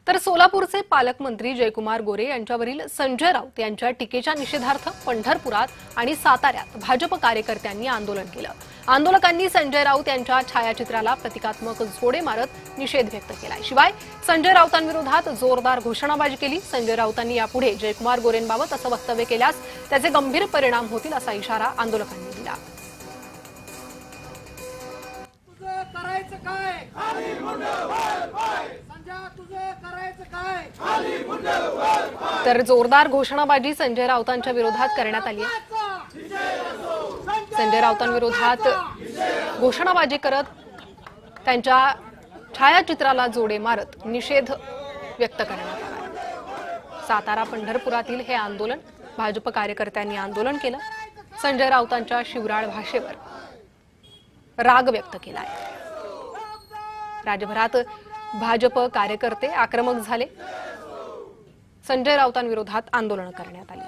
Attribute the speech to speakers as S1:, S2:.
S1: तर सोलापूरचे पालकमंत्री जयकुमार गोरे यांच्यावरील संजय राऊत यांच्या टीकेच्या निषेधार्थ पंढरपुरात आणि साताऱ्यात भाजप कार्यकर्त्यांनी आंदोलन केलं। आंदोलकांनी संजय राऊत यांच्या छायाचित्राला प्रतिकात्मक जोडे मारत निषेध व्यक्त केला। शिवाय संजय राऊतांविरोधात जोरदार घोषणाबाजी केली। संजय राऊतांनी यापुढे जयकुमार गोरेंबाबत असं वक्तव्य केल्यास त्याचे गंभीर परिणाम होतील असा इशारा आंदोलकांनी दिला। तर जोरदार घोषणाबाजी संजय राऊतांच्या विरोधात करण्यात आली आहे। संजय राऊतांविरोधात घोषणाबाजी करत त्यांच्या छायाचित्राला जोडे मारत निषेध व्यक्त करण्यात आला। सातारा पंढरपुरातील हे आंदोलन भाजप कार्यकर्त्यांनी आंदोलन केलं। संजय राऊतांच्या शिवराळ भाषेवर राग व्यक्त केलाय। राज्यभरात भाजप कार्यकर्ते आक्रमक झाले। संजय राऊतांविरोधात आंदोलन करण्यात आली।